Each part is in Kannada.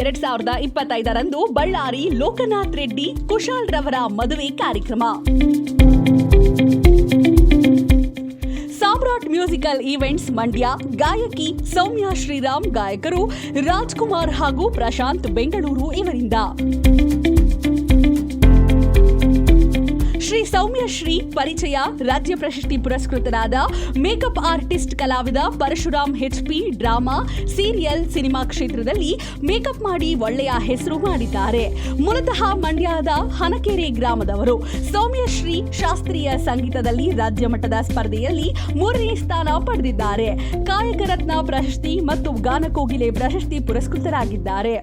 2025 ಬಳ್ಳಾರಿ ಲೋಕನಾಥ್ ರೆಡ್ಡಿ ಕುಶಾಲ್ ರವರ ಮದುವೆ ಕಾರ್ಯಕ್ರಮ. ಸಾಮ್ರಾಟ್ ಮ್ಯೂಸಿಕಲ್ ಈವೆಂಟ್ಸ್ ಮಂಡ್ಯ. ಗಾಯಕಿ ಸೌಮ್ಯ ಶ್ರೀರಾಮ್, ಗಾಯಕರು ರಾಜ್ಕುಮಾರ್ ಹಾಗೂ ಪ್ರಶಾಂತ್ ಬೆಂಗಳೂರು ಇವರಿಂದ. ಶ್ರೀ ಸೌಮ್ಯ ಶ್ರೀ ಪರಿಚಯ. ರಾಜ್ಯ ಪ್ರಶಸ್ತಿ ಪುರಸ್ಕೃತರಾದ ಮೇಕಪ್ ಆರ್ಟಿಸ್ಟ್ ಕಲಾವಿದ Parashuram HP drama, serial, cinema ಕ್ಷೇತ್ರದಲ್ಲಿ ಮೇಕಪ್ ಮಾಡಿ ಒಳ್ಳೆಯ ಹೆಸರು ಮಾಡಿದ್ದಾರೆ. ಮೂಲತಃ ಮಂಡ್ಯದ ಹನಕೆರೆ ಗ್ರಾಮದವರು. ಸೌಮ್ಯ ಶ್ರೀ ಶಾಸ್ತ್ರೀಯ ಸಂಗೀತದಲ್ಲಿ ರಾಜ್ಯ ಮಟ್ಟದ ಸ್ಪರ್ಧೆಯಲ್ಲಿ 3ನೇ ಸ್ಥಾನ ಪಡೆದಿದ್ದಾರೆ. ಕಾಯಕ ರತ್ನ ಪ್ರಶಸ್ತಿ ಮತ್ತು ಗಾನಕೋಗಿಲೆ ಪ್ರಶಸ್ತಿ ಪುರಸ್ಕೃತರಾಗಿದ್ದಾರೆ.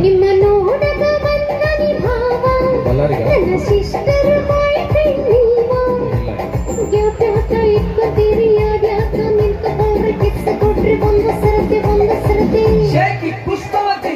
ನಿಮ್ಮ ನೋಡದ ಬಂದನಿ ಭಾವ ನನ್ನ ಸಿಸ್ಟರ್ ಬಾಯ್ ಫ್ರೆಂಡ್ ನೀವ ಯಾಕ ಇಟ್ಕೋತೀರಿ ಯಾಕ ನಿಂತ್ಕೊಂಡ್ರೆ ಕಿಸ್ ಕೊಟ್ರಿ ಒಂದು ಸರತಿ ಶೇಕಿ ಪುಷ್ಪವತಿ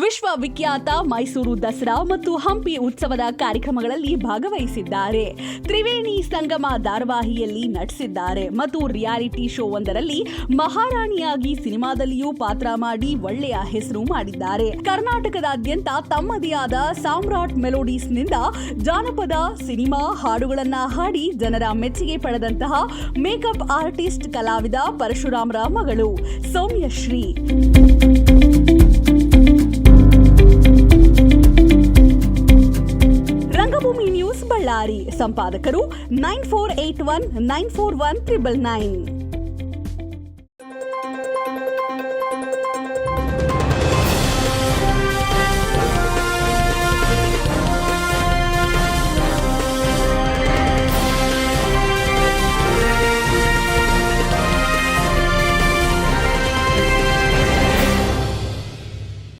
ವಿಶ್ವವಿಖ್ಯಾತ ಮೈಸೂರು ದಸರಾ ಮತ್ತು ಹಂಪಿ ಉತ್ಸವದ ಕಾರ್ಯಕ್ರಮಗಳಲ್ಲಿ ಭಾಗವಹಿಸಿದ್ದಾರೆ. ತ್ರಿವೇಣಿ ಸಂಗಮ ಧಾರಾವಾಹಿಯಲ್ಲಿ ನಟಿಸಿದ್ದಾರೆ ಮತ್ತು ರಿಯಾಲಿಟಿ ಶೋ ಒಂದರಲ್ಲಿ ಮಹಾರಾಣಿಯಾಗಿ ಸಿನಿಮಾದಲ್ಲಿಯೂ ಪಾತ್ರ ಮಾಡಿ ಒಳ್ಳೆಯ ಹೆಸರು ಮಾಡಿದ್ದಾರೆ. ಕರ್ನಾಟಕದಾದ್ಯಂತ ತಮ್ಮದೇ ಆದ ಸಾಮ್ರಾಟ್ ಮೆಲೋಡೀಸ್ನಿಂದ ಜಾನಪದ ಸಿನಿಮಾ ಹಾಡುಗಳನ್ನ ಹಾಡಿ ಜನರ ಮೆಚ್ಚುಗೆ ಪಡೆದಂತಹ ಮೇಕಪ್ ಆರ್ಟಿಸ್ಟ್ ಕಲಾವಿದ ಪರಶುರಾಮ್ರ ಮಗಳು ಸೌಮ್ಯಶ್ರೀ. ರಂಗಭೂಮಿ ನ್ಯೂಸ್ ಬಳ್ಳಾರಿ. ಸಂಪಾದಕರು 9481941999.